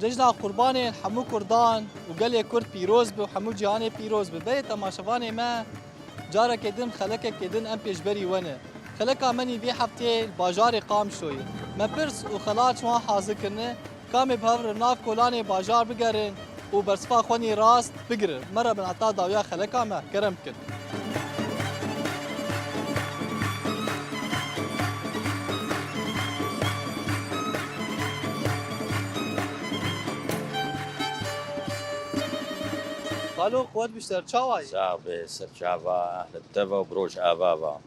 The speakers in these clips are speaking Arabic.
دجنا قرباني حمو كردان وقال كرد بيروز بي وحمو جهاني بيروز بي بيت تماشفاني ما جارة كدن خلقة كدن ام بيجبري وانا خلقة مني بي حفتي باجاري قام شوية ما برس وخلات شوان حاضر كرنه كامي بهفر ناف كولاني باجار بقرن وبرسفا خواني راست بقرر مرة بنعطا داويا خلقة ما كرم كرن قالوا قوات بشتر تشاواي صاحبي سرچاوا اهل التبا وبروج ابابا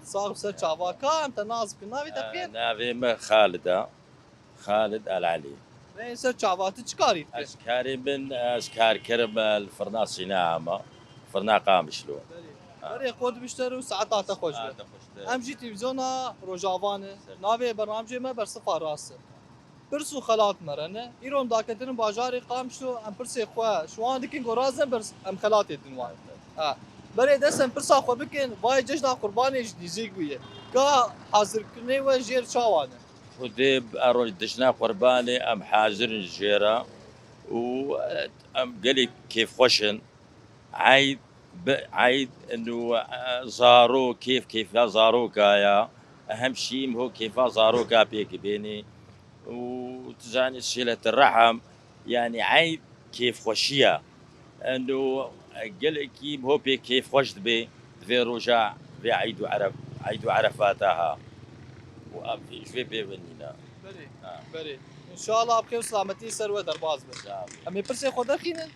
صار بسر تشاوا كام تناز كنا في تفكير نافي ما خالد العلي بين سر تشاوا تشكاري اشكاري من اشكار كرم الفرناس ناعمة فرنا قام شلو بري قوات بشتر وساعات تخوش ام جي تلفزيونا روجافانه نافي برنامج ما برصفا راس برسو خلات مرنه ایرون داکتن باجاری قام شو ام پرسی خو شوان دکین گرازن برس ام خلات دنوان بري دسم برسا خو بکن وای ججنا قربانیش دیزیگ بیه کا حاضر کنه و جیر چاوانه وديب اروج دشنا قرباني ام حاضر الجيرة و ام قالي كيف خوشن عيد عيد انه زارو كيف زاروك يا اهم شيء هو كيف زاروك بيك بيني وتجاني شيلة الرحم يعني عيد كيف خوشية انه قال كيف هو بي كيف خوش بي في رجع في عيد عرفاتها وفي شوي بيبنينا بري ان شاء الله بخير وسلامتي سر درباز بس امي برسي خود خينا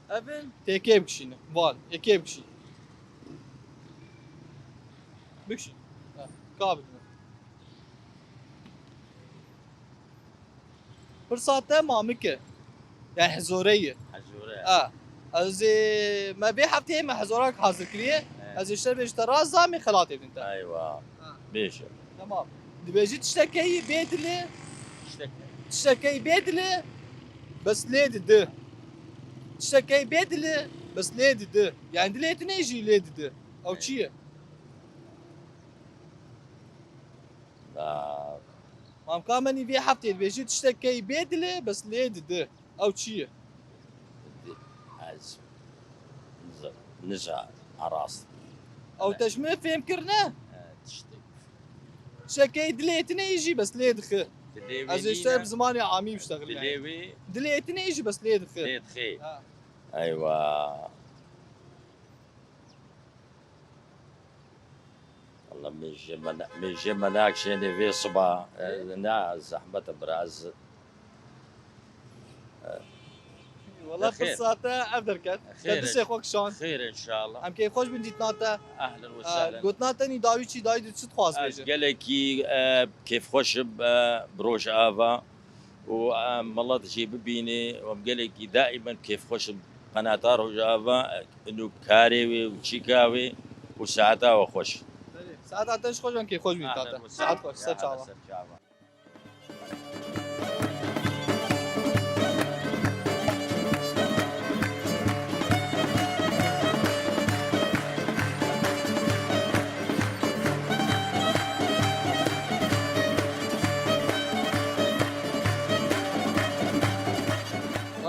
افن تيكي بكشينا فال يكي بكشي بكشي كابل فرصاته مامكه يعني حزوريه از ما بي حفتي ما حزورك حاضر كليه از اشتر بيشترى زامي خلاطي انت ايوه بيش تمام دبيجي تشتكي بيدلي تشتكي بيدلي بس ليد ده تشتكي بيدلي بس ليد ده يعني دليت نيجي ليد ده او شيء لا ما كامني بي حفتي دبيجي تشتكي بيدلي بس ليد ده او شيء از نزع عراس او تشمي فهم كرنا تشتكي دليتني يجي بس ليد خ از اشتغل بزماني عامي بشتغل دليوي دليتني يجي بس ليد خ ليد خي ايوه والله من جمناك شيني في صبا نا زحمة براز والله فرصاته افدركت تدسي اخوك شلون خير ان شاء الله ام كيف خوش بنتي ناتا اهلا وسهلا قلت ناتني داوي شي داوي شو تخواص بيجي قال لك كيف خوش بروج افا والله تجيب بيني وقال لك دائما كيف خوش قناة روج افا انه كاريوي وشيكاوي وساعتها وخوش ساعات تنش خوش من كيف خوش بنتي ناتا ساعات خوش سرچاوا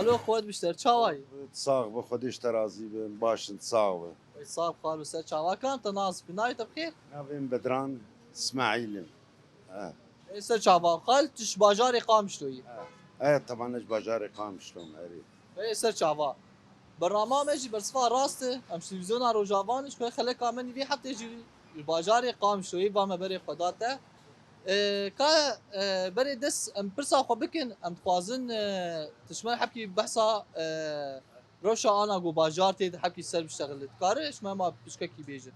الو خوات بشتر چاواي تصاغ بخديش ترازي باش تصاغ صاب خالو سر چاوا كان تناس بناي تبخير نافين بدران اسماعيل سر چاوا خال تش باجاري قام شلوي طبعا ايش باجاري قام شلون اري سر چاوا برنامج برصفا راست ام تلفزيون روجافان شوي خلك كامل في حتى يجي الباجاري قام شوي فما بري قداته كا بري دس ام برسا خو بكن ام خوازن تشمل حبكي بحثا روشا انا جو باجارتي حبكي سر بشتغل كارش ما بشككي بيجي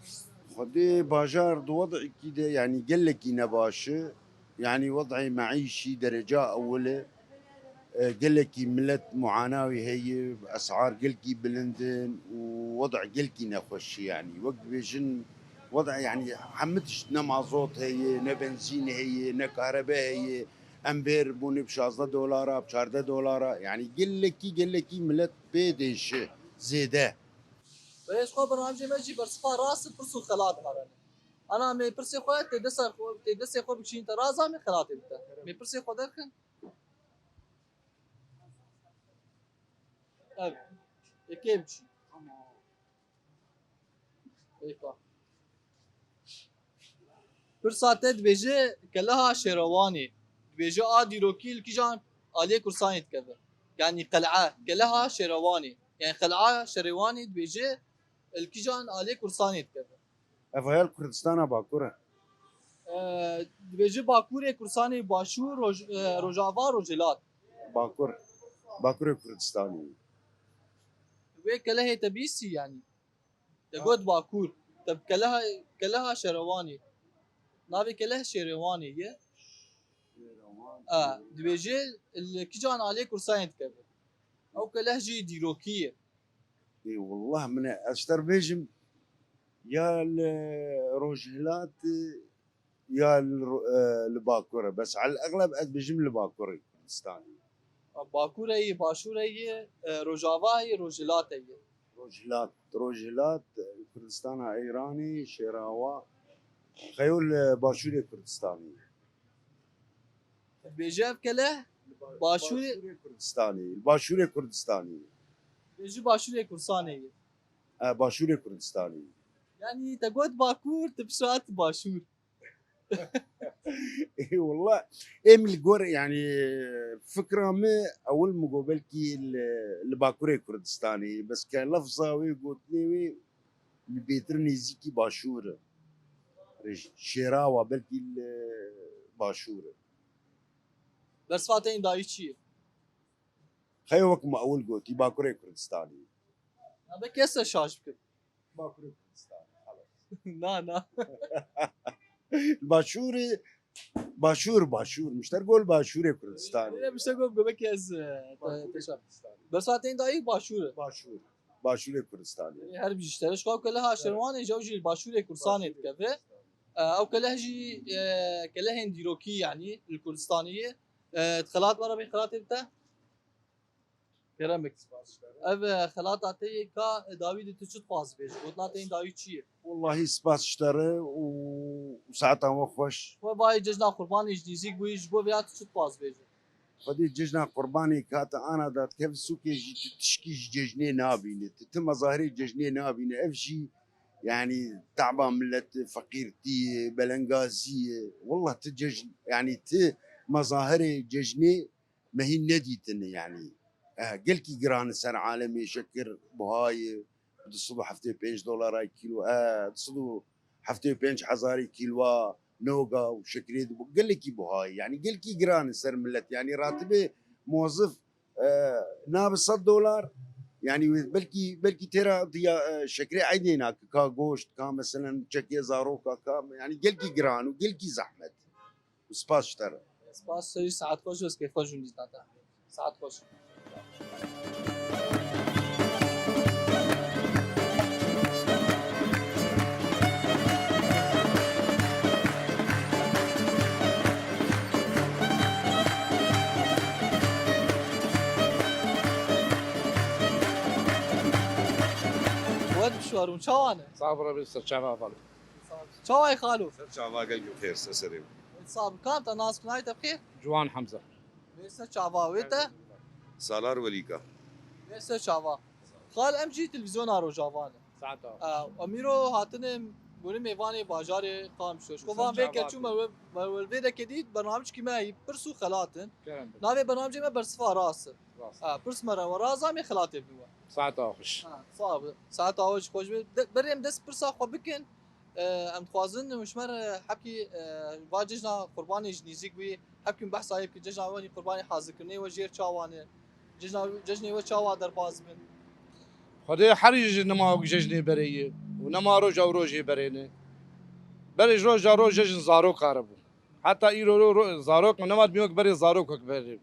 خدي باجار وضع كده يعني قال لك نباشه يعني وضعي معيشي درجة أولى قال لك ملت معاناوي هي أسعار قلكي بلندن ووضع قلكي نخش يعني وقت بيجن وضع يعني حمتش نمازوت هي نبنزين هي نكهرباء هي امبير بوني ب 16 دولار ب 14 دولار يعني قال لك ملت بيدش زياده بس خو برنامج ماجي برصفا راس برسو خلات قرن انا مي برسي خو تدس خو بكشين ترازا مي خلاطي بتا مي برسي خو دركن اب كيفشي ايكا برساتت بيجي كلها شيرواني بيجي ديروكيل كيجان عليه كرساني تكذا يعني قلعه كلها شيرواني يعني قلعه شيرواني بيجي الكيجان عليه كرساني تكذا افغال كردستان باكوره بيجي باكوري كرساني باشور روجافا روجلات باكور كردستاني وي كلها تبيسي يعني تقول باكور طب كلها شيرواني نافي كلها شيرواني هي بيجي الكيجان عليه كرساني تكذا او كلهجي ديروكيه اي والله من اشتر بيجم يا الروجهلات يا الباكوره بس على الاغلب بيجم الباكوري كردستاني باكور هي باشور هي روجافا هي روجلات هي روجهلات كردستان ايراني شيراوا خيول باشوري كردستاني بيجي كله باشوري كردستاني الباشوري كردستاني بيجي باشوري كرساني هي باشوري كردستاني يعني تقول باكور تبشات باشور اي والله ام الجور يعني فكره ما اول مقابل كي الباكوري كردستاني بس كان لفظه وقلت لي البيترني زيكي باشور شيراوا بلكي باشور بس فاتين دايتشي خيوك ما اول قلت باكوري كردستاني انا كيسه شاش بكر باكوري كردستاني خلاص نا الباشوري باشور مش تقول باشوري كردستاني انا مش تقول بك يز بس فاتين داي باشور باشوري كردستاني هرب يشتريش خو كلها شرواني جوجي الباشوري كرساني تكفي او كلهجي كلهن ديروكي يعني الكردستانيه خلات برا بين خلات بتا كرمك اف خلات عتي كا داوود تشت باز بيج قلنا داوود شي والله سباس اشترى وساعتها وخوش وباي ججنا قرباني جديزيك بويج بو بيات تشت باز بيج فدي ججنا قرباني كاتا انا دات كيف سوكي تشكي ججني نابينه تتم ظاهري ججني نابينه افجي يعني تعبان ملت فقيرتي بلنغازية والله تجج يعني مظاهري ججني ما هي نديتني يعني قلكي جران سر عالمي شكر بهاي تصدو حفتي $5 كيلو تصدو حفتي 5 حزاري كيلو نوغا وشكريد قلكي بهاي يعني قلكي جران سر ملت يعني راتبي موظف ناب $100 يعني بلكي ترى ديا شكري عيني هناك كا غوشت كا مثلا تشكي زاروكا كا يعني قلكي جران وقلكي زحمت وسباس اشترى سباس ساعات خوش بس كيف خوش ندي تاتا ساعات خوش شوارون شوانه صابره بس شباب شواي خالو شعبا قلبي بخير سسري صاب كانت ناس كنايت بخير جوان حمزه ليس شعبا ويتا سالار وليكا ليس شعبا خال ام جي تلفزيون ارو جافانه ساعتها اميرو هاتن بوني ميواني باجاري قام شوش كوفان بيك تشوم والفيدا كديد برنامج كيما برسو خلاتن نافي برنامج ما برسفا راس برس مره ورازا مي خلاتي بنوا ساعتها خوش صعب ساعات اوج خوش بريم دس برسا خو بكن ام خوازن مش مره حكي واججنا قرباني جنيزيك بي حكي بحث هاي كي ججنا وني قرباني حاضر كني وجير چاوانه ججني و چاوا در باز من خدي حرج نما ججني بريه ونما روج او روجي برينه بري روج ججن زارو قاربو حتى ايرو زاروك نما بيوك بري زاروك بري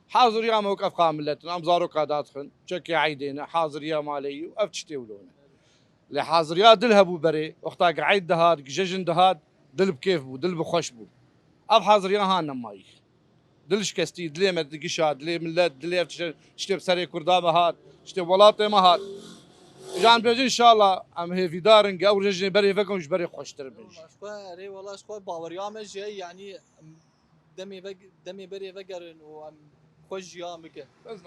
حاضر يا موقف قاملت نام زاروك داتخن شكي عيدينا حاضر يا مالي وافتشتي ولونه لحاضر يا دلهبو بري اختك عيد دهاد ججن دهاد دل بكيف بو دل بخوش بو اب حاضر يا هان ماي دلش كستي دلي ما تقشاد دلي ملت دلي شتي بسري كردابه هات شتي ولاطي ما هات جان بيجي ان شاء الله ام هي في دارن او رجني بري فكم مش بري خوشتر بيجي شخوا ري والله شخوا باوريامه جاي يعني دمي بري فقرن وام خوش جيامك بس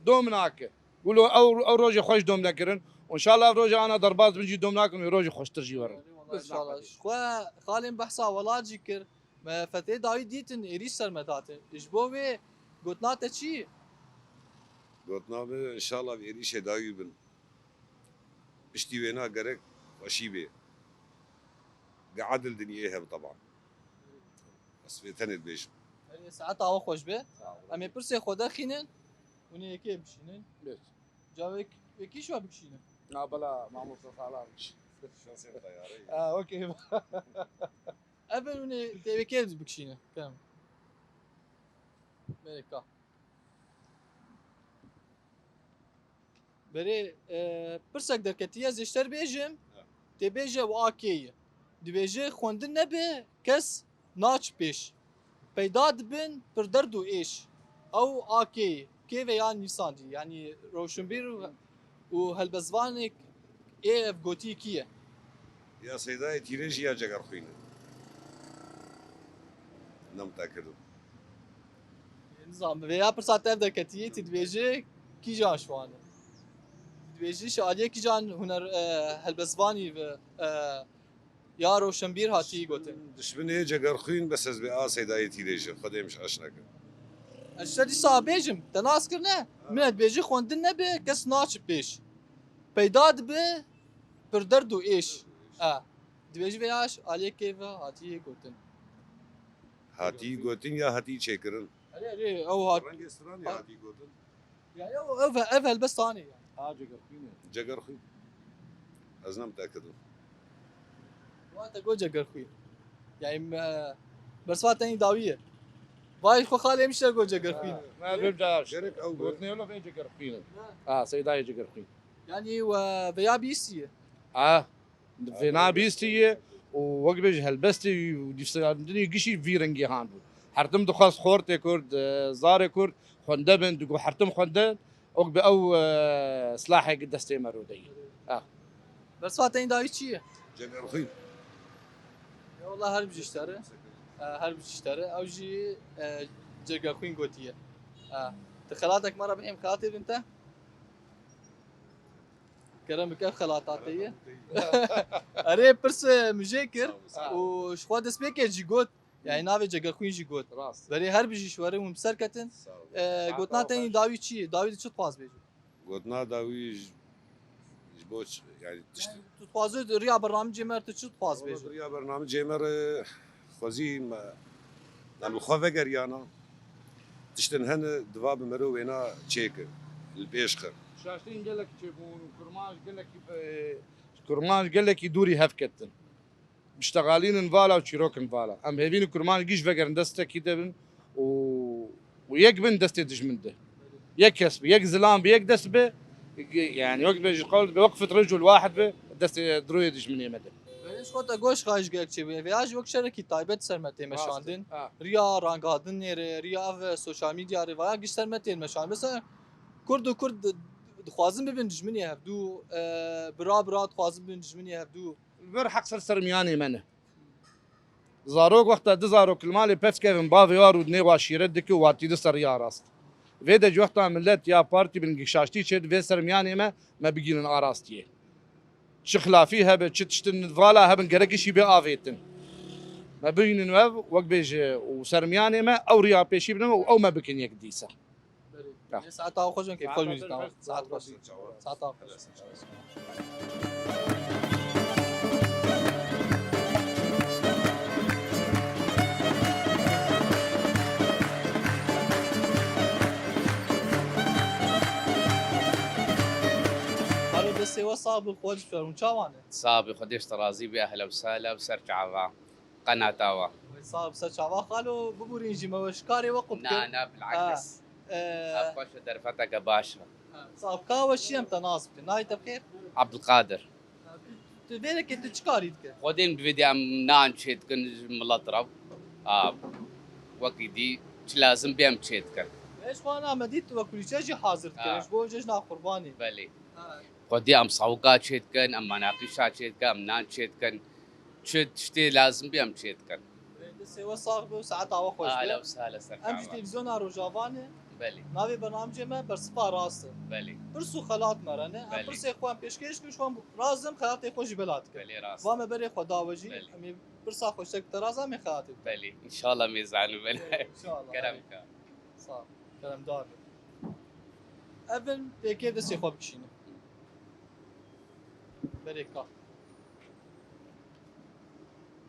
دوم ناكه قولوا او روجي خوش دوم ناكرن وان شاء الله روجي انا ضربات بنجي دوم ناكن وروجي خوش ترجي ورن ان شاء الله شخوا خالين بحثا ولا جيكر ما فتي داوي ديتن اريش سرمتاتن اجبوي قلتنا تشي قلتنا ان شاء الله بيريش داوي بن بشتي وينا قرك وشي بي قعد الدنيا هب طبعا بس في ثاني البيش ساعتها هوا خوش به امي برسي خودا خينن وني كي بشينن بس جاوك كي شو بكشينن لا بلا ما مصطفى علامش شخصية طياري اوكي ابن وني تبي كي بكشينن كم ملكا بري برسك دركتيه زشتر بيجم تبيجه واكي دبيجه خوندن نبه كس ناچ پیش پیدا دبن پر درد و ایش او آکی کی و یا نیسان دی یعنی روشنبیر و هلبزوانک ای اف گوتی کیه يا سيداي تيريجي يا جقر خوينا انا متاكد نظام و یا پر ساعت اف درکتیه تی دبیجه کی جان شوانه دبیجه شادیه کی جان هنر هلبزوانی و یا روشنبیر هاتی گوتن دشمني جقر خوين بس از بي سيداي تيريجي خدي مش اشنك اشتری صابیجم تناس کرنه من بیجی خوندن نبه کس ناچ پیش پیدا دبه پر درد و ایش دبیجی بیاش آلیه کیفه هاتی گوتن هاتي قوتين يا هاتي تشيكرن اری او هات رنگ استراني هاتي قوتن يعني او هلبستاني يعني حاجه قرفينه جقر خوين ازنا متاكد وانت جو جگر خوي يعني برسوات تاني داويه باي خو خالي مش جو جگر خوي ما بيبداش شرك او قلتني ولا في قرفينه سيداي قرفينه يعني وبيا بيسي فينا بيستي ووقبج هلبستي ودي قشي فيرنجي هاندو حرتم دخاس خورتي كرد زاري كرد خندبن دقو حرتم خندن وقب او سلاحي قدستي مرودي برسوات تاني داوي شي جقر خوين والله هرب جشتره هرب جشتره او جي جگر خوين قوتيه تخلاتك مره بحيم خاطر انت كرم كيف خلاطاتيه اري برس مجيكر وشخوا دس بيكي جيغوت يعني نافي جگر خوين جيغوت راس بري هرب جيشوره ومسركتن قوتنا تاني داوي شي داوي شو تواز بيجي قوتنا داوي جبوش يعني تشتري تفازو ريا برنامج مرت شو تواز بيجي يا برنامج جيمر خوزي نعمل خوفقر يانا تشتن هن دواب مرو وينا تشيك البيشخر شاشتين قال لك تشيبون وكرماج قال لك كرماج قال لك يدوري هفكتن مشتغالين نفالا وشيروك نفالا ام هيفين كرماج قيش فقر ندسته كده ويقبن دسته دجمنده يكسب يكزلام بيقدس به يعني قول بوقفه رجل واحد به دسته دروي دجمنيه مده بلش خود گوش خواهش گرک چی ویاج وقت شرکی تایبت سرمتی مشاندن ریا رانگادن نیره ریا و سوشال میدیا رویا گیش سرمتی مشان مثلا کرد و کرد دخوازم ببین دجمنی هفدو برا دخوازم ببین دجمنی هفدو بر حق سرمياني منه زاروك وقتها دزاروك المالي بس كيفن بافي وارو دني واشيرت دكي واتي دسر يا راست فيدا جوقتها ملت يا بارتي بن شاشتي شد في سرمياني ما بيجين اراستيه شخلا فيها بتشتن فالا هبن قرقشي بافيتن ما بين نوف وق بيج وسرمياني ما او ريا بيشي بنو او ما بكن يقديسه ساعتها خوشن كيف خوش ميزنا ساعت خوش ساعتها بس هو صعب الخوج في المشاوانه صابي خديش طرازي بأهلا وسهلا بسرجعوا قناة آوا صعب سرچاوا خالو ببورينجي موشكاري وقب نا بالعكس أبقاش درفتك باشا صعب كاوش شيم تناسب نايت بخير عبد القادر تبينك انت تشكاري دك خدين بفيديو نان شيت كن ملطرب وكيدي لازم بيم شيت كن ايش وانا مديت وكل شيء حاضر كلش بو ججنا قرباني بلي خودی ام صوقات چیت کن ام مناقشات چیت کن ام نان چیت کن چه تشتي لازم بي ام چیت کن سوى صاحب وساعات عوا خوش اهلا وسهلا سر ام جي تلفزيون روجافانه بلي ناوي برنامج ما برسبا راسه بلي برسو خلات مرنه بله. ام برسي اخوان پیشکش کن شوان رازم خلات خوش بلاد کن بلي راس وام بري خدا وجي بله. امي برسا خوشك ترازا من خلات بلي ان شاء الله ما يزعلوا بلي ان شاء الله كرمك صح كلام دار ابن كيف دسي خوب كشينه بريكا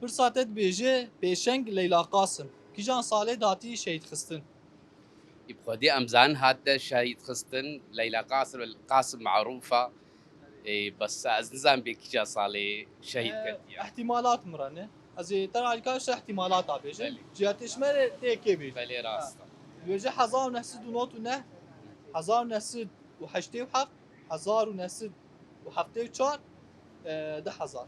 فرصات بيجي بيشنگ ليلى قاسم كيجان صالي داتي شهيد خستن يبخدي امزان هذا شهيد خستن ليلى قاسم معروفه إيه بس نظام بك جا صالي شهيد كدي احتمالات مرنه ازي ترى الكاش احتمالات بيجي بله. جهتش مر تيكي بيجي بلي راس بيجي حزار نسد ونوت ونه حزار نسد وحشتي وحق حزار ونسد وحفتي وشار ده حزار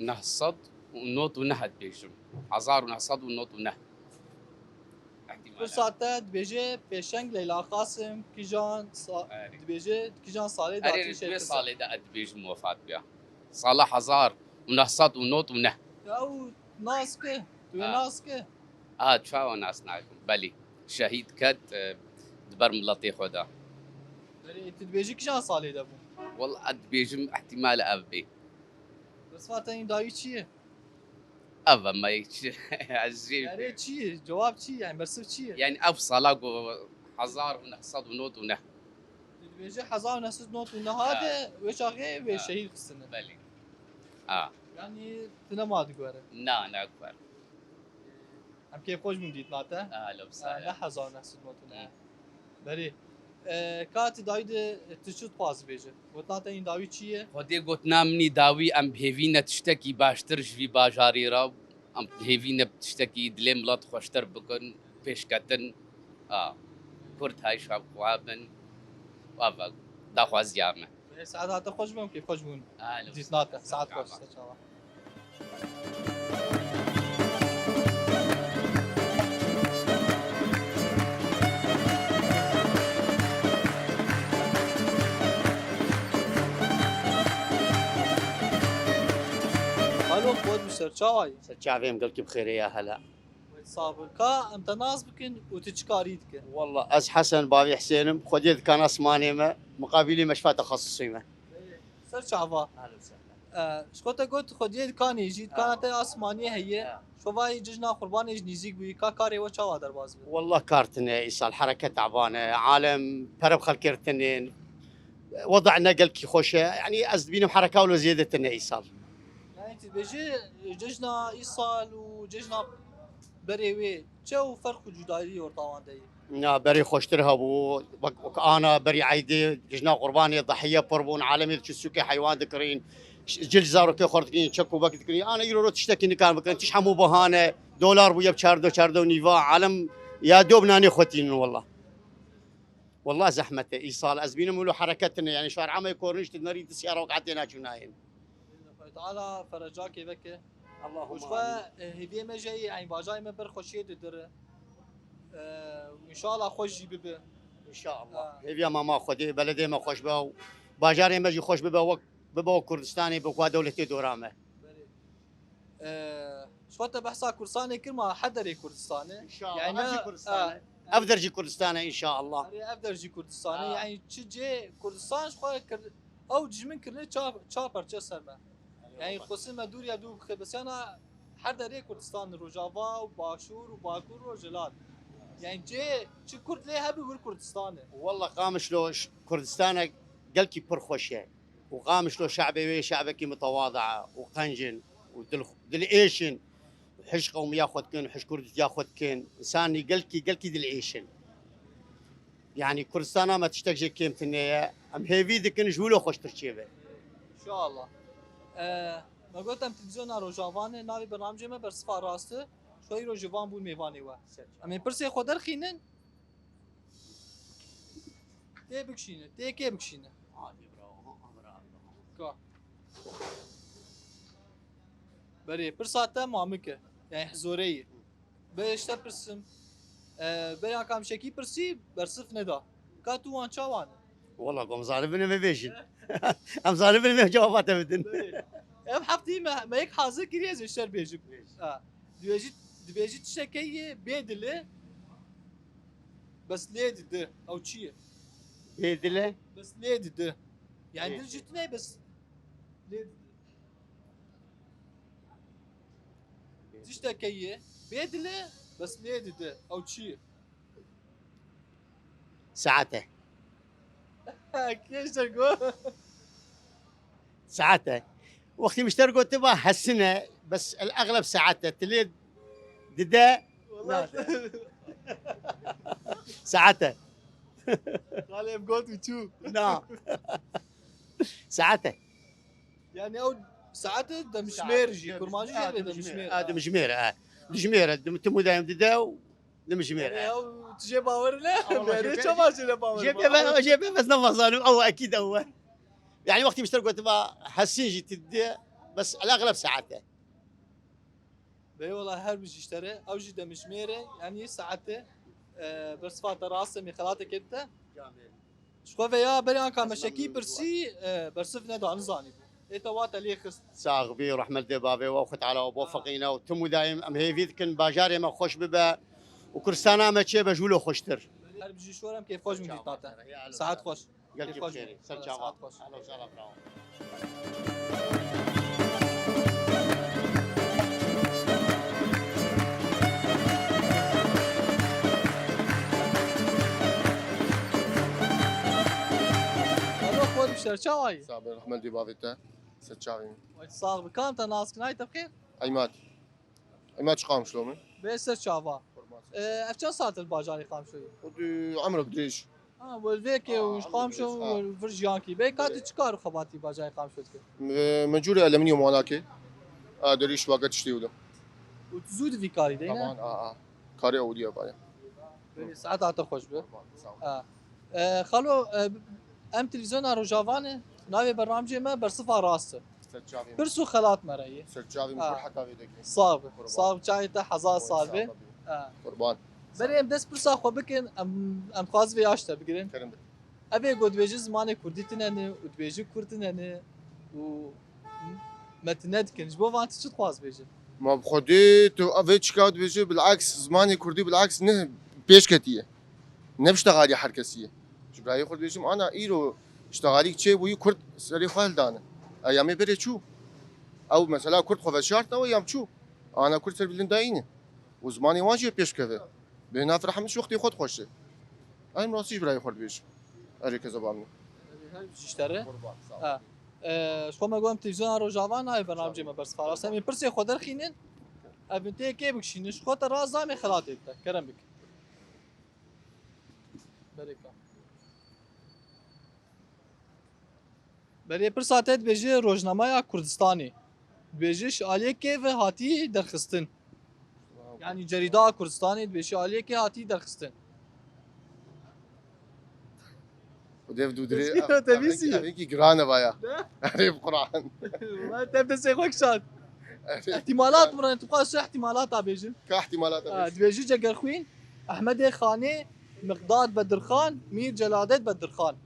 نهصد ونوت ونهد بيجم عزار ونهصد ونوت ونه احتمال فرصات بيجي بيشنگ ليلى قاسم كيجان بيجي كيجان صالي داتي اريد شهيد صالي دا اد بيجم وفات بها صالح عزار ونهصد ونوت ونه او ناسكه تو ناسكه تفاوى ناس نعرفهم بلي شهيد كد دبر ملطي خدا تدبيجي كيجان صالي دابو والله اد بيجم احتمال ابي بس فاتين داوي چیه؟ ابا ما يكش عزيز يعني چیه؟ جواب چیه؟ يعني برسف چیه؟ يعني اب صلاق حزار ونحصد ونوت ونه تدبيجي حزار نسد نوت هذا ويش اخي ويش شهيد السنه بلي يعني تنا ما تقول نا اكبر ام كيف خوش من ديت ناتا؟ اهلا لا وسهلا حزار نسد نوت بري كات دايد تشوت باز بيجي وتناتا این داوی چیه؟ خودي قلت نامني داوي ام بهيفينا تشتكي باشترش في باجاري را ام بهيفينا بتشتكي دليم لات خوشتر بكن بيشكتن كرد هاي شاب خوابن وابا داخو زيامه ساعات خوش بم كيف خوش بون اهلا ديت ناتا ساعات خوش ان شاء الله الو بود مستر چاوي شعبين قلت بخير يا هلا صابر كا انت ناس بكن وتشكاريتك والله از حسن بابي حسين خديت كان اسماني مقابلي مشفى تخصصي سر شعبا اهلا وسهلا شكوتا قلت خديت كان يجيت كانت اسمانيه هي شوفاي ججنا قربان نيزيك بي كا كاري وشاوا درباز والله كارتنا يسال حركه تعبانه عالم فرب خلكرتنين وضعنا قلك خوشه يعني ازبين حركه ولا زيادتنا يسال يعني بيجي ججنا ايصال وججنا بريوي شو فرق جداري ورطوان دي نا بري خوشترها بو انا بري عيدي ججنا قرباني ضحيه بربون عالمي تشسوكي حيوان ذكرين جل زارو كي خورتكين تشكو بك ذكرين انا يرو تشتكي كان بكن تشحمو بهانه دولار بو يبشاردو نيفا عالم يا دوب ناني خوتين والله زحمته ايصال ازبين مولو حركتنا يعني شارع عمي كورنيش نريد السياره وقعدنا شناين تعالى فرجاك بك اللهم وشفا هديه ما جاي يعني باجاي ما بر خوشيه تدر وان شاء الله خوش جيب به ان شاء الله هي ما خدي بلدي ما خوش به باجاري ما جي خوش به ببو كردستاني بكوا دولتي دورامه شو بحثا كردستاني كلمه حدري كردستاني ان شاء الله يعني يعني كردستاني افدرجي كردستاني ان شاء الله يعني افدرجي كردستاني يعني تجي كردستان شو او جمن كرني تشابر تشسر يعني قسم دور يدو بس انا حدري كردستان روجافا وباشور وباكور وجلال يعني جي كرد ليه هبي كردستان والله قامش لو كردستان قلكي برخوشه وقامش له شعبي شعبك متواضعه وقنجن ودل ايشن حش قوم ياخذ كن وحش كرد ياخذ كن انساني قلكي دل ايشن يعني كردستان ما تشتكي كيم تنيا ام هيفي ذكن جولو خوش ترشيبه ان شاء الله ما قلت ام تلفزيون روجافان ناوي برنامج ما برصفا راسته شوي روجافان بون ميواني وا ام برسي خودر خينن تي بكشينه تي كي بكشينه كا بري برساته مامكه يعني حزوريه بيشتا برسم بريا كام شكي برسي برصف ندا كاتو وان شاوان والله قوم ظالمنا ما بيجن ام ظالمنا ما جوابات بدن ام حفتي ما هيك حاضر كريز الشر بيجيب دبيجي تشكي بيدله بس ليد ده او شيء بيدله بس ليد ده يعني درجتنا بس ليد تشتكي بيدله بس ليد ده او شيء ساعته كيف تقول ساعته وقت مشتركوا تبع هالسنه بس الاغلب ساعته تليد ددا والله ساعته غالب جوت تو نعم ساعته يعني او ساعات ده مش ميرجي كرماجي يعني ده مش مير هذا مجميره مجميره تمو دايم ددا لمجميره يعني او تجي باور لا يعني شو ما جي باور جيب بس نفس ظالم او اكيد هو يعني وقت مشتركوا تبع هالسنجي تدي بس الاغلب ساعته بي والله هر بيجي اشتري او جي ده مش ميري يعني ساعته بس فات راسه من خلاتك انت شو فيا بري ان كان مشاكي برسي برسفنا دان زاني ايتا واتا لي خست ساغبي ورحمة دبابي وأخت على وبوفقينا وتمو دايم أم هي فيدكن باجاري ما خوش ببا وكرسانا ما تشي بجولو خوشتر هر بيجي شورم كيف خوش من ديتاتا ساعات خوش قلت خوش بخير سن ساعات شباب خوش أهلا وسهلا براو الو خود بشتر شاي صعب الرحمن دي بافيتا ستشافي صاغ بكام تناس كناي تبخير ايمات ايمات شقام شلون بيسر شافا افشان ساعة الباجاري قام شوي ودي عمرك قديش والفيكي وش قام شو والفرجيانكي بي كاتي تشكار خباتي باجاري قام شو منجوري الومنيوم هناك دريش وقت تشتي وده وتزود في كاري طبعا دينا كاري اوديا بايا ساعات عطا خوش به خلو ام تلفزيون روجافانه ناوي برنامجي ما برصفها راسه ستشافي برسو خلات مرأي ستشافي مش حتى فيدك صاب شايته حزاز صالبه قربان بري ام دس برسا خو بكن ام خاز في اشتا بگرن كرم ابي قد بيجي زمان كردي تننه وتبيجي كردننه و متند كنج بو فانت شو تخواز بيجي ما بخدي تو افيتش كاود بيجي بالعكس زماني كردي بالعكس نه بيش كتيه نبشتغالي حركسيه شو براي خد بيجي انا ايرو اشتغالي تشي وي كرد سري خال دانا ايامي بري شو او مثلا كرد خفشارت او ايام شو انا كرد سربلين داينه وزماني واجي بيش كذا بينا فرح مش وقتي خد خوشه اي مراسيش براي خد بيجي اري كذا بامني اشتري شو ما قوم تلفزيون روجافان هاي برنامجي ما برس فراس من برسي خدر خينن ابنتي كي بكشينش خاطر راس زامي خلاتي انت كرم بك بريكا بري برساتت بيجي روجنامه كردستاني بيجيش عليه كيف هاتي درخستن يعني جريده كردستاني بيجي عليه كي هاتي درخستن وديف دودري تسكينه تبيسي. ابيكي جرانا بايا اري بقران ما تبدا سيخوك شاد احتمالات مرة تبقى شو احتمالات بيجي كاحتمالات بيجي جگر خوين احمد خاني مقداد بدر خان مير جلادت بدر خان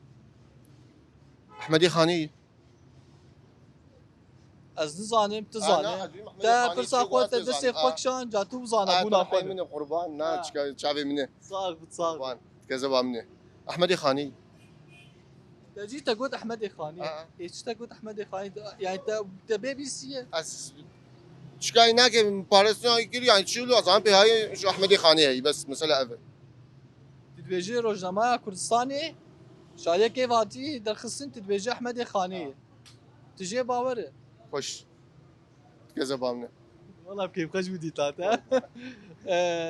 احمدي خاني از نزانم تزانم تا فرصة خود تدسي خوك شان جاتو بزانا بونا خود خود من قربان نا تشافي منه صاغ صاغ قربان كذا منه احمدي خاني تجي تقول احمد خاني ايش تقول احمد خاني يعني تبي بي سي از شكاي ناكي مبارسنا يقول يعني شو له اصلا بهاي شو احمدي خاني هي بس مساله افل تتبيجي روجنامه كردستاني شاليه كيف هاتي درخصن تتبيجي احمد خاني تجي باوره خوش كذا منه والله بكيف خوش بدي تاتا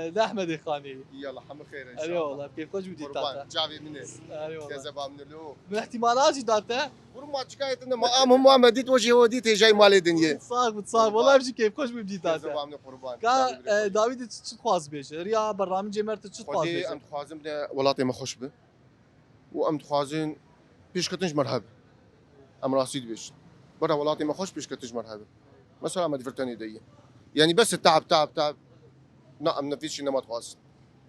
ده احمد خاني يلا حم خير ان شاء ايوه الله والله بكيف خوش بدي قربان تاتا جافي منه ايوه كذا والله منه له من احتمالات داتا ورما شكاية انه ما مديت وجهي وديت جاي مالي دنيا صاغ والله بجي كيف خوش بدي كذا تاتا منه قربان كا داوود شو تخواز بيج ريا برنامج مرت شو تخواز خدي بيج ام تخازن بدا ولاتي ما خوش به وام تخازن بيش كتنج مرحبا ام راسيد بيش برا ولاتي ما خوش بيش كتنج مرحبا مثلا ما دفرتني دي يعني بس التعب تعب لا ام نفيش انما تخاز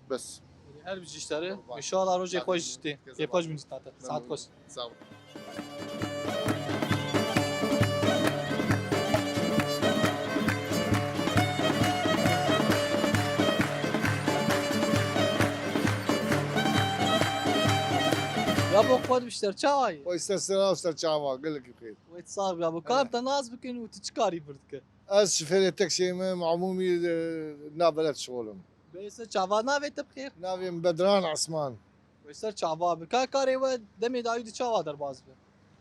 بس هر بجيشتري ان شاء الله روجي خوش تي كيف خوش من تاتا ساعات خوش سلام. يا ابو خود بشتر چاي ويستر سلام استر چاوا قل لك بخير. ويتصاب يا ابو كام تناز بكن وتشكاري بردك از شفير التاكسي امام عمومي نابلت شغلهم. بس چاوا ناويت بخير نابي بدران عثمان. ويسر چاوا بكا كاري و دمي دايد چاوا در باز به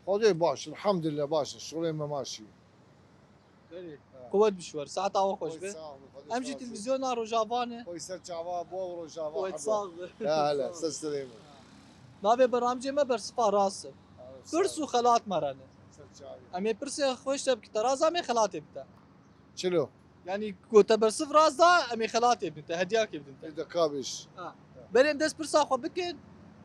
خذي باش الحمد لله باش الشغل ما ماشي. قوت بشور ساعات او خوش به امجي تلفزيون روجافانه ويستر چاوا بو روجافا. ويتصاب يا هلا استر سليم. ناوي برنامج ما برصفا راس برسو خلات مرانه استر چاوي. امي برسي خوش تب ترازا مي خلات بتا شنو؟ يعني كنت برصف راس دا امي خلات بتا هدياك بتا اذا كابش. بريم دس برسا خو بكن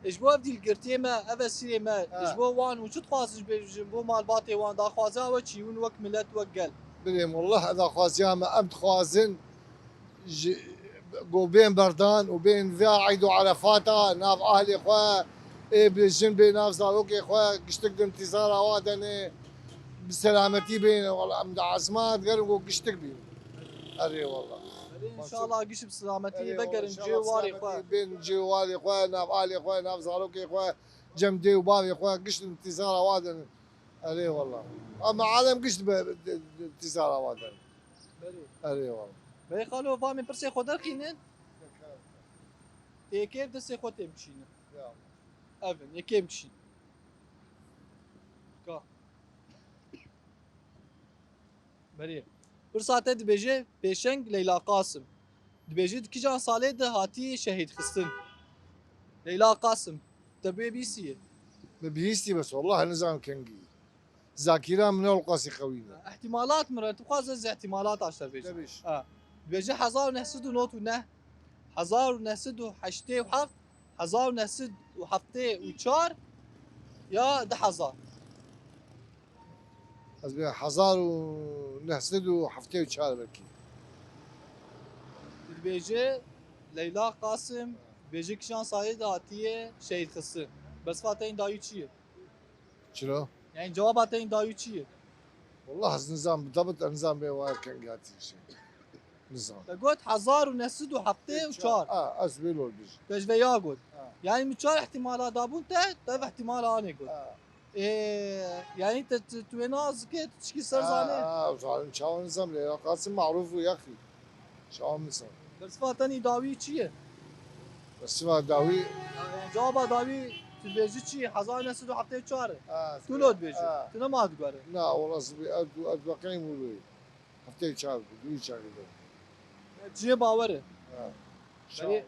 اجبو بدي القرتيما افا سيما اجبو وان وشو تخاص بو مال باطي وان دا خوازا وشي ون وك ملت وقل بريم والله اذا خوازياما امت خوازن جو بين بردان وبين ذا عيدو عرفاتا ناف اهلي خوا إيه بالجنبي ناف زاروكي خوا قشتك انتظار وادني بسلامتي بين والله امد عزمات قالوا قشتك بين اري والله ان شاء الله قش بسلامتي بقر جواري خوا بين جواري خوا ناف اهلي خوا ناف زاروكي خوا جمدي وبابي خوا قشت انتظار وادني اري والله اما عالم قشت انتظار وادني اري والله بي قالوا فامي برسي خو درخينن كيف دسي خو تمشينا افن يكيم تشي كا بري برساته دبيجي بيشنگ ليلى قاسم دبيجي دكجان صالح ده هاتي شهيد خستن ليلى قاسم تبي بيسي بيستي بس والله نظام كنجي ذاكره من القاسي خوينا احتمالات مرة تقاز احتمالات عشر بيجي تبيش بيجي حزار نحسد ونوت ونه حزار ونحسد وحشتي وحفت حزار ونحسد وحفتي وشار يا ده حزار أزبي حزار ونحسد وحفتي وشار بركي بيجي ليلى قاسم بيجي كشان صايد هاتيه شهيد خسن بس فاتين دايو چيه شنو؟ يعني جواباتين دايو چيه والله النظام بالضبط النظام بيوار كنجاتي شيء نظام قلت حزار ونحسد وحفتي وشار أزبي لول بيجي بيج ويا قلت يعني مشار احتمالات دابون تاف احتمال انا قلت إيه يعني انت تويناز كده تشكي سرزانه وزعلان شاون نظام ليه قاسم معروف يا أخي شاون نظام بس فاتني داوي چيه بس ما داوي يعني جواب داوي تبيجي چي حزار ونحسد وحفتي وشار تولد بيجي تنا ما تقول لا والله أزبي أد واقعي مولوي حفتي وشار بدوي شار جي باوره شاون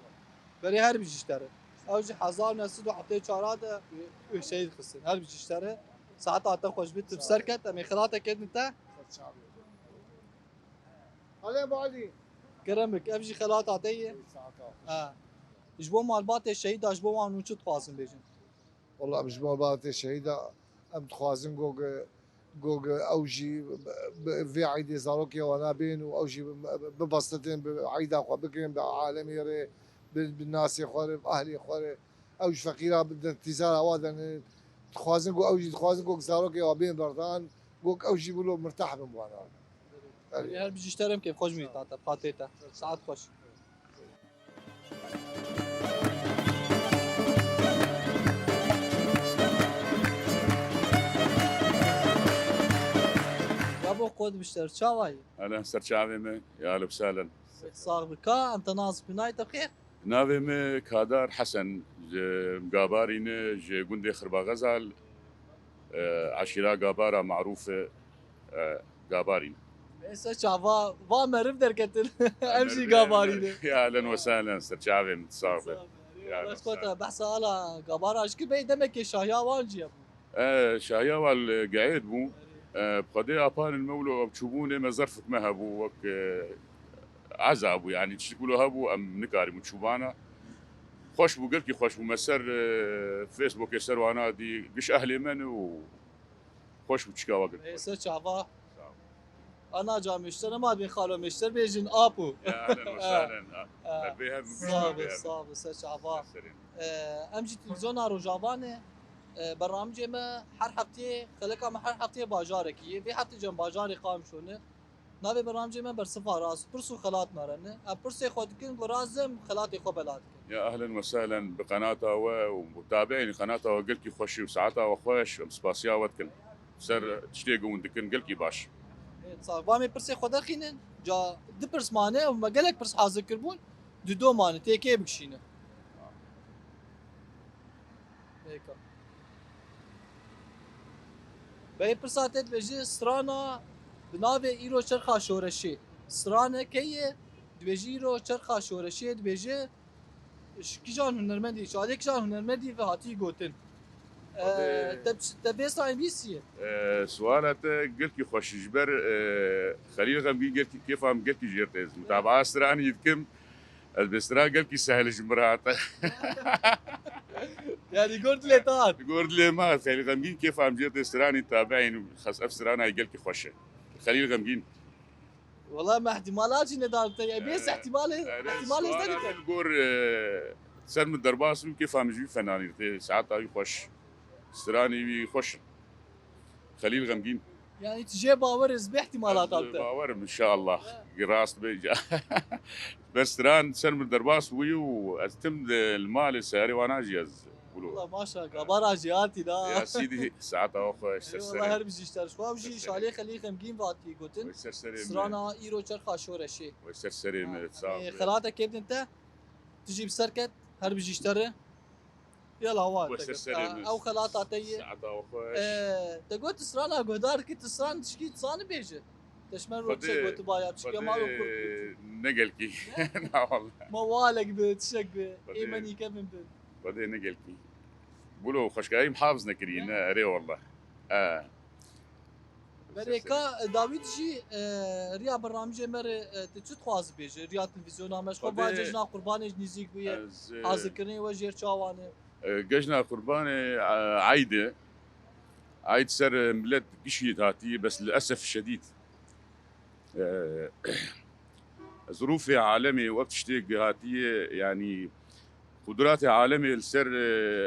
بري هر بيجيشتره اوجي حزار ونحسد وحفتي وشار هذا شهيد خسن هر بيجيشتره ساعات عطا خوش بيت بسركت امي خلاطه كد انت علي ابو علي كرمك ابجي خلاط عطيه جبو مال باطي الشهيد جبو مال نوچو تخوازن بيجن والله مش مباراه الشهيده ام تخوازن جوج اوجي في عيدي زاروكي وانا بين واوجي ببسطتين بعيدا وبكرين بعالمي بالناس خواري باهلي خواري اوج فقيره بدنا انتظار هذا تخوازن جو اوجي تخوازن جو زاروكي وبين بردان جو اوجي بقولوا مرتاح من وانا هل بيجي اشترم كيف خوش ميت تاع بخاطيتا ساعات خوش ابو قود بشتر شاواي اهلا سرچاوي يا اهلا وسهلا صار بكا انت ناس بنايت بخير ناوي كادار حسن مقابارين جي قندي خربا غزال عشيرة قابارة معروفة قابارين هسه شافا با مرف دركتل امشي قابارين يا اهلا وسهلا سرچاوي متصابة بس كنت بحث على قابارة اشكي بي دمك شاهيا والجي شاهيا والقعيد بو بقضي ابان المولو بتشوفوني ما ظرفك ما هبو وك عذابو يعني تشكلوا هبو ام نكاري متشوبانا خوش بو قلكي خوش بو مسر فيسبوك يسر وانا دي قش اهلي من و خوش بو تشكا وقت هسه شافا انا جا مشتر ما بين خالو مشتر بيجن ابو يا اهلا وسهلا بها صافي سشعبا امجي تلفزيون روجافانه برنامج ما هر هفته خلقا ما هر هفته باجاركیه في هفته جن باجاری قام شونه ناوی برنامج ما برصفا راس برسو خلات نارنه برسي خودكن برازم خلاتي خو بلاد يا اهلا وسهلا بقناتها ومتابعين قناتها وقلكي خوشي وساعتها وخوش سباسيا ودكن سر تشتيقوا وندكن قلكي باش صار وامي برسي خود خينن جا دبرس مانه وما قالك برس حاضر كربون دو مانه تيكي بكشينه هيك باي برساتت بيجي سترانا بناوي ايرو چرخا شورشي سترانا كي دبيجي ايرو چرخا شورشي دبيجي كيجان هنرمندي شادي كيجان هنرمندي في هاتي قوتن تبي صايم بيسيه سؤالات قلكي خوش جبر خليل غمقي قلكي كيف عم قلكي جيرتيز متابعة ستراني يدكم البسترا قلكي سهل جمرات يعني قلت لي طاد قلت لي ما خليل غمقين كيف عم جيرتيز ستراني تابعين خاص افسرانا قلكي خوش خليل غمقين والله ما احتمالات ندارتي بس احتمال ازدادت نقول سلم الدرباس كيف عم يجي فنانين ساعات يخش ستراني يخش خليل غمقين يعني تجي باورز باحتمالات باور ان شاء الله قراص بيجا بس تران سلم الدرباس ويو اتم المال ساري وانا جاز والله ما شاء الله براجياتي دا يا سيدي ساعتها اخو والله هرب جي اشتر شو بجي شالي خلي غمقين فاتي قوتن سرانا ايرو چرخا شورشي وسرسري متصاب خلاتك كيف انت تجيب سركت هرب جي اشتر يلا هو او خلاط عطيه تقول تسرانا قدار كي تسران تشكي تصان بيجي تشمل روتشك وتبايا تشكي مالو نقلكي لا والله موالك بتشك ايماني كم بدي نقلكي بقولوا خشكاي محافظ نكرين ري والله بريكا داوود جي ريا برنامج مر تشت خواز بيجي ريا تلفزيون مش خو باجنا قرباني نزيك بيه حاضركني وجير چاوانه ججنا قرباني عيد سر ملت قشيت هاتي بس للاسف الشديد ظروفي عالمي وقت اشتيق هاتي يعني قدراتي عالمي السر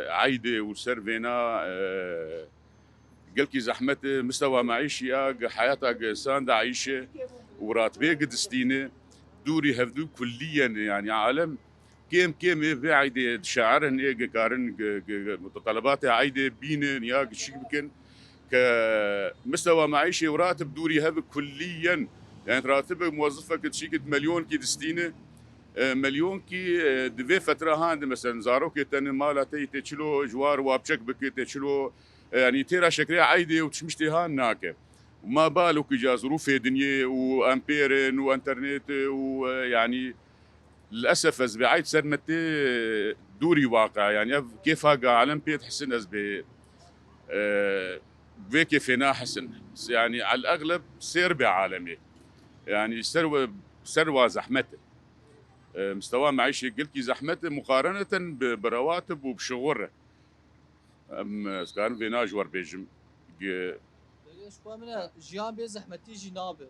عيدة والسر فينا قلكي زحمتي مستوى معيشي حياتك ساند عايشة وراتبي قدستينه دوري هفدو كليا يعني عالم كيم في عيدة شعرن ايه قارن متطلباتي عيدة بين يا شيء يمكن كمستوى معيشي وراتب دوري هذا كليا يعني راتب موظفك تشيك مليون كي دستينه مليون كي دفي فترة هاند مثلا زارو كي تن مالتي تشلو جوار وابشك بك تشلو يعني ترى شكلها عيدة وتشمشتي هان ناكه وما بالك جا ظروف دنيا وامبيرن وانترنت ويعني للاسف از بعيد سرمتي دوري واقع يعني كيف هاقا عالم بيت حسن از ب بيكي فينا حسن يعني على الاغلب سير بعالمي يعني سروى زحمته مستوى معيشي قلت زحمته مقارنه برواتب وبشغل كان فينا جوار بيجم شو من جيان بي زحمتي جنابه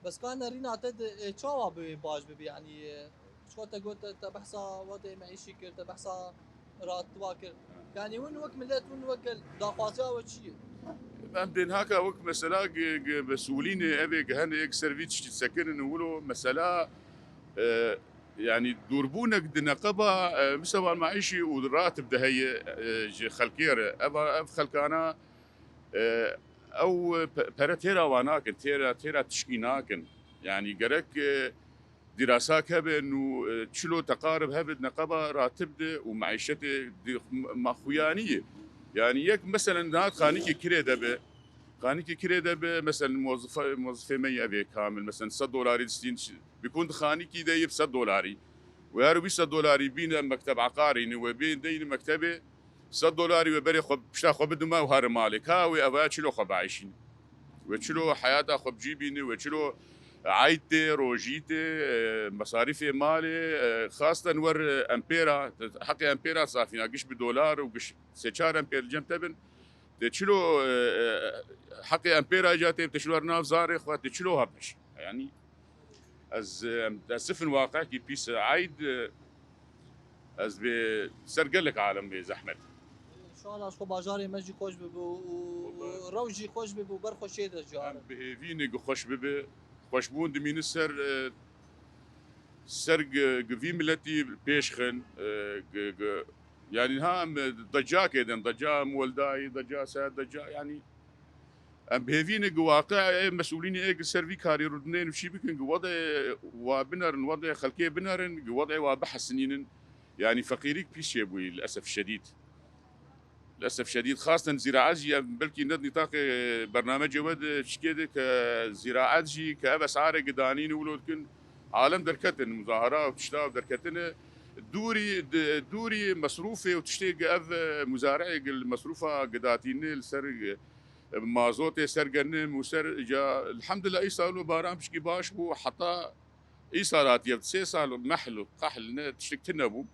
بس كان رينا عتد تشوا باج يعني شو تقول تبحثا وضع معيشي كر تبحثا راتبا كر يعني وين وك ملت وين وك داقاتها وشي بين هكا وك مثلا مسؤولين ابي هن اك سيرفيس تسكن نقولوا مثلا يعني دوربونك دنقبه مستوى المعيشي والراتب ده هي خلكير ابا خلكانا او برتيرا واناكن تيرا تشكيناكن يعني قرك دراسات هبه انه تشلو تقارب هبه نقبه راتب ومعيشته مخويانيه يعني يك مثلا هات خانيكي كريده به مثلا موظفه مي ابي كامل مثلا $100 دستين بيكون خانيكي ده ب $100 ويارو $100 بين مكتب عقاري وبين دين مكتبه $100 وبري خب بشتا خب بدما وهار مالك هاوي ابا تشلو خب عايشين وتشلو حياته خب جيبيني وتشلو عايدتي روجيتي مصاريفي مالي خاصة ور امبيرا حقي امبيرا صافي ناقش $1 وقش 4 امبير جم تبن تشلو حقي امبيرا جاتي تشلو ارناف زاري خو تشلو هبش يعني از سفن واقع كي بيس عايد از بسرقلك عالم بزحمه ان شاء الله شو باجاري مجي خوش ببو وروجي خوش ببو برخوش يد جار بهيفيني خوش ببي خوش بون دمين السر سرق في ملتي بيشخن يعني هم ضجا كده ضجا مولداي ضجا ساد ضجا يعني ام بهيفيني واقع مسؤولين ايه سيرفي كاري ردنين وشي بكن وضع وبنر وضع خلقيه بنر وضع وبحسنين يعني فقيريك بيش يبوي للاسف الشديد للاسف الشديد خاصه زراعه بلكي ند نطاق برنامج ود شكيده كزراعه جي كاسعار قدانين ولود كن عالم دركتن مظاهرات وتشتاو دركتن دوري مصروفه وتشتي اف مزارعي المصروفه قداتين السر مازوت سرقن وسر جا الحمد لله اي صار له بارام بشكي باش بو حتى اي صارات يب 3 صار محل قحل تشتكتنا بو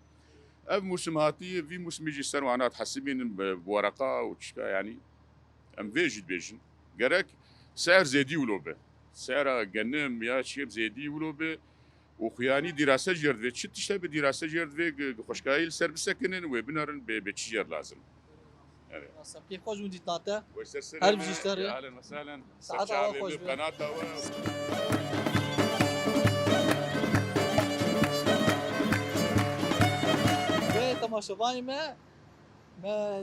اف موسم هاتي في موسم يجي سنوانات حسبين بورقه وتشكا يعني ام فيجد بيجن قرك سعر زيدي ولوبه سعر جنم يا شيب زيدي ولوبه وخياني دراسه جرد شت تشتبه دراسه جرد خوشكايل سر بسكنن وبنرن بتشجر لازم يعني كيف خوش ودي تاتا ويسرسل هل بيجي يشتري اهلا وسهلا ساعات على خوش بقناه تماشاوانی ما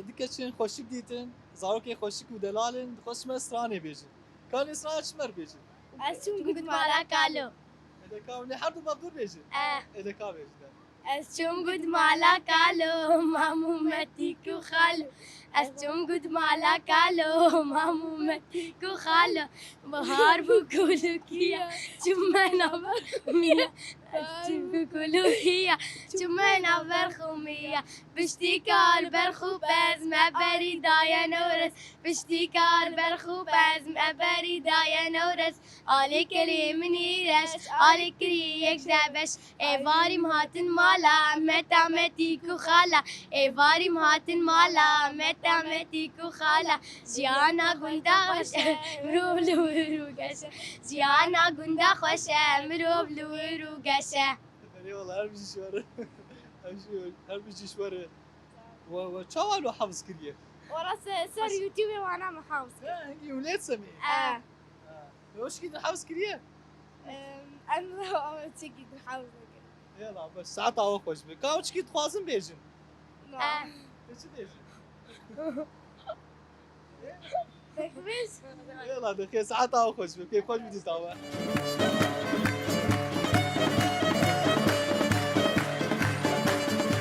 دیکشین خوشی دیتن زاروکی خوشی کو دلالن خوش ما استرانه بیجی کان استرانه چمر بیجی اسم قد مالا کالو اذا كان حد مبدور بیجی اذا كان بیجی اسم قد مالا کالو مامومتی کو خالو اسم قد مالا کالو مامومتی کو خالو بهار بکولو کیا چمنا میا بكلو هي جمعنا برخومية بشتيكار برخو باز ما بريدايا نورس بشتيكار برخو باز ما بريدايا نورس آلي كري مني رش آلي كري يكذبش ايواري مهاتن مالا متا متيكو خالا ايواري مهاتن مالا متا متيكو خالا جيانا قندا خوشة مروبلو وروقشة جيانا قندا خوشة مروبلو وروقشة يعني والله هربي شوارع هربي شوارع وشوالو حافظ كريه ورا صار يوتيوب وانا محافظ هي ولاد سمي وش كده حافظ كريه انا تشكي محافظ يلا بس ساعات او خوش بك وش كده خوازم بيجن ايش بيجن بس يلا دخيل ساعات او خوش بك كيف خوش بدي تاوا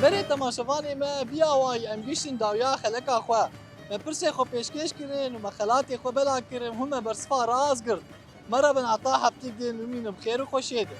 برای تماشاوانی ما بیاوای ام بیشتن داویا خلقا خوا ما پرسه خو پیشکش کرن و ما خلاتی خو بلا کرن هم برصفا راز کرد مرا بن عطا حبتی دین و مین بخیر و خوشیده